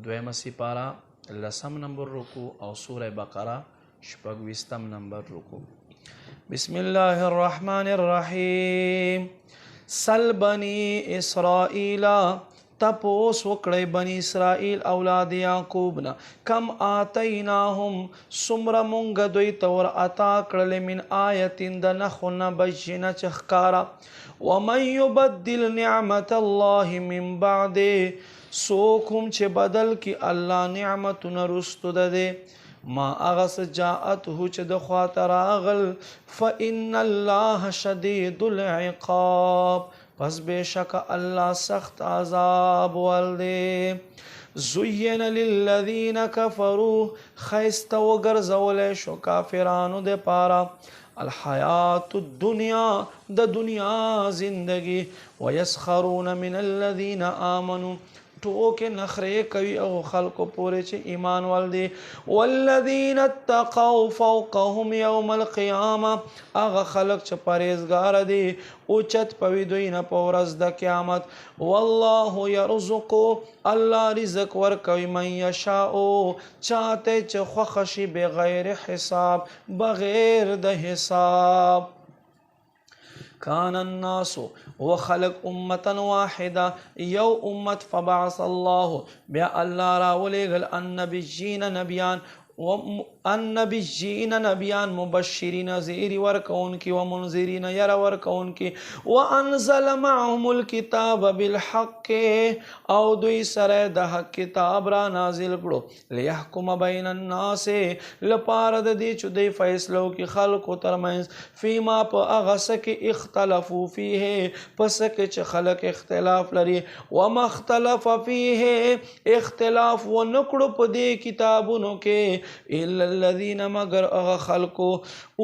دویمه سپاره 10 نمبر رکوع او سوره بقره 26 نمبر رکوع. بسم الله الرحمن الرحیم. سل بنی اسرائیل، تپوس وکړی بنی اسرائیل اولاد یعقوب نه، کم آتیناهم سمره مونږ دوی ته ور عطا کړلې من آیتین د نښو نه بینه چې ښکاره. ومن یبدل نعمت الله من بعد، څوک هم چې بدل کی الله نعمتونه رستو ده دی ما هغه څه جاءته چې د خواته راغل، فإن الله شدید العقاب، پس بشک الله سخت عذاب ولدی. زین للذین کفروا، خیسته وګرځولی شو کافرانو د پاره الحیات الدنیا د دنیا زندگی، ویسخرون من الذین آمنوا، ټوکې نخرې کوي او خلکو پورې چې ایمان ول دي. والذین اتقوا فوقهم یوم القیامه، هغه خلک چې پرهیزګاره دي اوچت پوي دوی نه په ورځ د قیامت. والله یرزق، الله رزق ورکوي من یشاء، چاته چې خوښه شي بغیر حساب، بغیر د حساب. کان الناس وخلق امتا واحده، یو امت، فبعث الله، بیا الله راولیږل النبیین نبیان، النبیین نبیان، مبشرین زیری ورکونکی و منذرین یر ورکونکی، وانزل معهم الكتاب بالحق، او دوی سره د حق کتاب را نازل کړو، لیحکم بین الناس، لپاره د دې چې دوی فیصلو کې خلکو ترمنځ، فیما په هغه څه کې اختلفوا فیه، پس کې چې خلک اختلاف لري، وما اختلف فیه، اختلاف و نکړو په دې کتابونو کې، الا الذین، مگر اغا خلقو،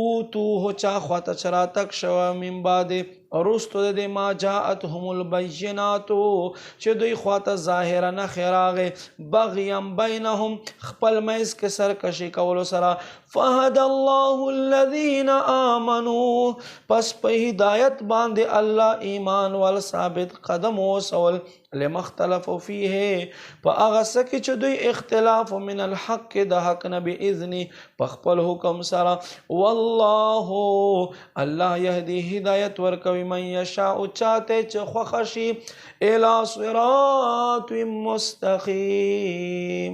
اوتوه چا خواته چرا تک شوا من بعد، رستو د ما جاءتهم البینات، چې دوی خواته ظاهره نښې راغې، بغیم بینهم، خپل منځ کې سرکشي کولو سره. فهد الله الذین آمنوا، پس په هدایت باندې الله ایمان ول ثابت قدم وسول، لما اختلفوا فیه، په هغه څه کې چې دوی اختلاف من الحق د حق نه باذنی، په خپل حکم سره. والله، الله یهدی هدایت ورکوي من یشاء، چاته چې خوښه شي، الی صراط مستقیم،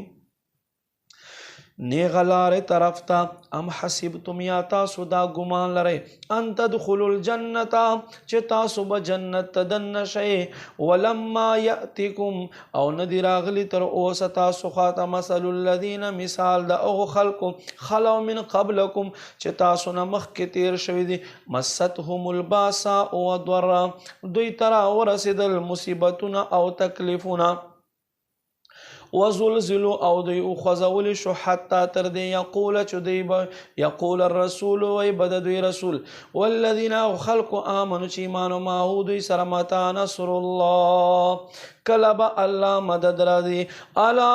نیغه لارې طرف ته. ام حسبتم، یا تاسو دا ګمان لرئ، ان تدخلوا الجنة، چې تاسو به جنت ته دننه شئ، ولما یأتکم، او ندی راغلی تر اوسه تاسو خواته مثل الذین، مثال د هغو خلکو خلو من قبلکم، چې تاسو نه مخکې تیر شوي دي، مستهم الباساء والضراء، دوی ته راورسېدل مصیبتونه او تکلیفونه، وزلزلوا، او دوی وخوځولی شو، حتی تر دې یقول، چې دوی به یقول الرسول، وی به د دوی رسول، والذین، او خلکو آمنو چې ایمانو معه دوی سره، متی نصر الله، کله به الله مدد را دی. الا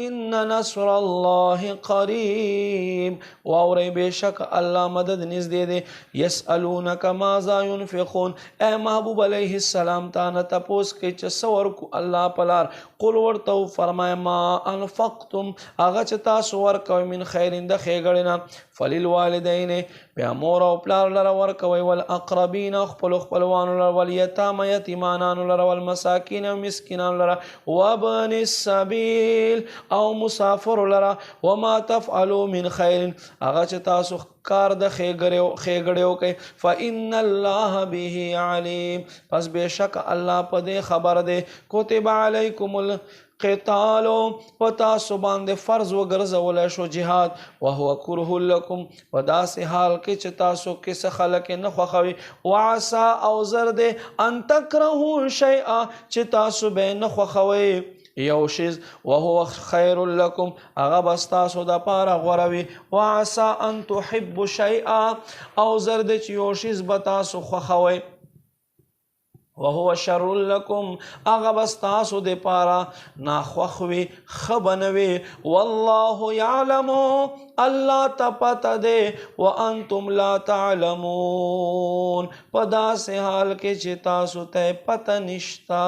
ان نصر الله قریب، واورئ بېشک الله مدد نږدې دی. یسألونک ماذا ینفقون، ای محبوب علیه السلام تا نه تپوس کوي چې څه ورکو الله په لار، قل ورته وفرمایه ما انفقتم، هغه چې تاسو ورکوئ من خیرین د ښېګړې نه، فللوالدین، بیا مور او پلار لره ورکوئ، والاقربین، خپلو خپلوانو لره، والیتامه، یتیمانانو لره، والمساکین، او مسکینانو لره، وابن السبیل، او مسافرو لره، وما تفعلوا من خیر، هغه چې تاسو کار د ښېګړې وکئ، فإن الله به علیم، پس بېشک الله په دې خبر دی. کتب علیکم القتال، په تاسو باندې فرض وګرځولی شو جهاد، وهو کرہ لکم، په داسې حال کې چې تاسو کې څه خلک نه خوښوي، وعسى، او زر دی، ان تکرهوا شیئا، چې تاسو به نه خوښوئ یو شیز، وهو خیر لکم، هغه به ستاسو دپاره غوره وي، وعسى ان تحبوا شیئا، او زر دی چې یو شیز به تاسو خوښوئ، وهو شر لکم، هغه به ستاسو دپاره ناخوښ وي، ښه به نه وي. والله یعلم، الله ته پته دی، وانتم لا تعلمون، په داسې حال کې چې تاسو ته پته نشته.